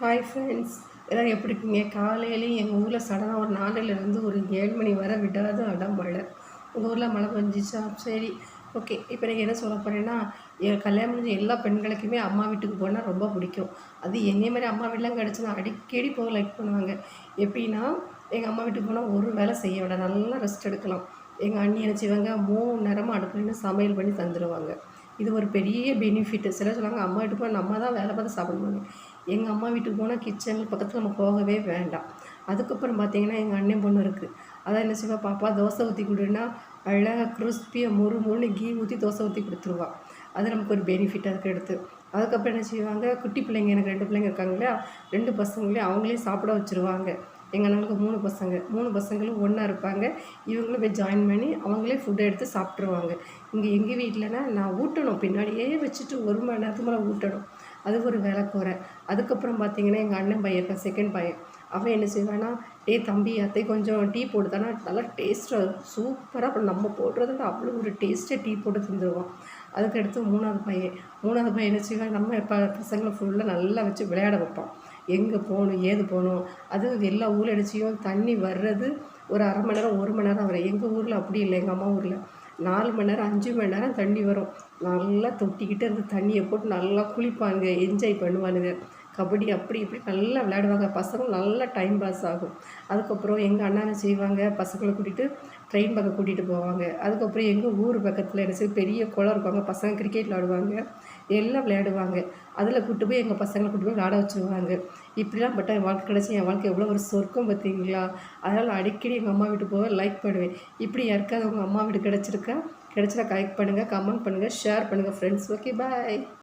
Hi friends, எல்லோரும் எப்படி இருக்கீங்க? காலையிலேயும் எங்கள் ஊரில் சடனாக ஒரு 4லேருந்து ஒரு 7 மணி வரை விடாத மழை. உங்கள் ஊரில் மழை பெஞ்சிச்சா? சரி, ஓகே. இப்போ நீங்கள் என்ன சொல்ல போகிறேன்னா, என் கல்யாணம் முடிஞ்ச எல்லா பெண்களுக்குமே அம்மா வீட்டுக்கு போனால் ரொம்ப பிடிக்கும். அது என்னைய மாதிரி அம்மா வீடெலாம் கிடச்சுன்னா அடிக்கடி போக லைக் பண்ணுவாங்க. எப்படின்னா, எங்கள் அம்மா வீட்டுக்கு போனால் ஒரு வேலை செய்ய வேண்டாம், நல்லா ரெஸ்ட் எடுக்கலாம். எங்கள் அண்ணி என்ன செய்வாங்க, 3 நேரமாக அடுப்புலேருந்து சமையல் பண்ணி தந்துடுவாங்க. இது ஒரு பெரிய பெனிஃபிட்டு. சிலர் சொல்லுவாங்க, அம்மா வீட்டுக்கு போனால் நம்ம தான் வேலை பார்த்து சாப்பிடணுவாங்க. எங்கள் அம்மா வீட்டுக்கு போனால் கிச்சனுக்கு பக்கத்தில் நம்ம போகவே வேண்டாம். அதுக்கப்புறம் பார்த்திங்கன்னா, எங்கள் அண்ணன் பொண்ணு இருக்குது. அதான் என்ன செய்வா, பாப்பா தோசை ஊற்றி கொடுன்னா அழகாக கிறிஸ்பியாக முறுமுறுன்னு கீ ஊற்றி தோசை ஊற்றி கொடுத்துருவா. அது நமக்கு ஒரு பெனிஃபிட். அதுக்கு எடுத்து அதுக்கப்புறம் என்ன செய்வாங்க, குட்டி பிள்ளைங்க, எனக்கு 2 பிள்ளைங்க இருக்காங்க இல்லையா, 2 பசங்களையும் அவங்களே சாப்பிட வச்சுருவாங்க. எங்கள் அண்ணனுக்கு 3 பசங்க, 3 பசங்களும் ஒன்றா இருப்பாங்க. இவங்களும் போய் ஜாயின் பண்ணி அவங்களே ஃபுட்டை எடுத்து சாப்பிட்ருவாங்க. இங்கே எங்கள் வீட்டிலனா நான் ஊட்டணும், பின்னாடியே வச்சுட்டு 1 மணி நேரத்துக்கு மேலே ஊட்டணும். அது ஒரு வேலை குறை. அதுக்கப்புறம் பார்த்திங்கன்னா, எங்கள் அண்ணன் பையன் இருக்கான், செகண்ட் பையன். அவன் என்ன செய்வானா, தம்பி அத்தை கொஞ்சம் டீ போட்டுதானா, நல்லா டேஸ்ட்டாக சூப்பராக. அப்புறம் நம்ம போடுறத அவ்வளோ ஒரு டேஸ்ட்டாக டீ போட்டு தந்துடுவான். அதுக்கடுத்து 3வது பையன் என்ன செய்வான், நம்ம பசங்களை ஃபுல்லாக நல்லா வச்சு விளையாட வைப்பான். எங்கே போகணும், ஏது போகணும், அதுவும் எல்லா ஊரில் அடிச்சியும் தண்ணி வர்றது ஒரு 1/2 மணி நேரம் 1 மணி நேரம் வரும். எங்கள் ஊரில் அப்படி இல்லை. எங்கள் அம்மா ஊரில் 4 மணி நேரம் 5 மணி நேரம் தண்ணி வரும். நல்லா தொட்டிக்கிட்டு அந்த தண்ணியை போட்டு நல்லா குளிப்பாங்க, என்ஜாய் பண்ணுவானுங்க. கபடி அப்படி இப்படி நல்லா விளையாடுவாங்க. பசங்களும் நல்லா டைம் பாஸ் ஆகும். அதுக்கப்புறம் எங்கள் அண்ணா என்ன செய்வாங்க, பசங்களை கூட்டிகிட்டு ட்ரெயின் பக்கம் கூட்டிகிட்டு போவாங்க. அதுக்கப்புறம் எங்கள் ஊர் பக்கத்தில் என்ன செய்ய, பெரிய குளம் இருப்பாங்க, பசங்க கிரிக்கெட் விளையாடுவாங்க, எல்லாம் விளையாடுவாங்க. அதில் கூப்பிட்டு போய் எங்கள் பசங்களை கூப்பிட்டு போய் விளையாட வச்சுருவாங்க. இப்படிலாம் பட்ட என் வாழ்க்கை கிடச்சி, என் வாழ்க்கை எவ்வளோ ஒரு சொர்க்கம் பார்த்தீங்களா? அதனால் அடிக்கடி எங்கள் அம்மா வீட்டுக்கு போக லைக் பண்ணுவேன். இப்படி யாருக்காவது உங்கள் அம்மா வீடு கிடச்சிருக்கா? கிடச்சினா லைக் பண்ணுங்கள், கமெண்ட் பண்ணுங்கள், ஷேர் பண்ணுங்கள் ஃப்ரெண்ட்ஸ். ஓகே, பாய்.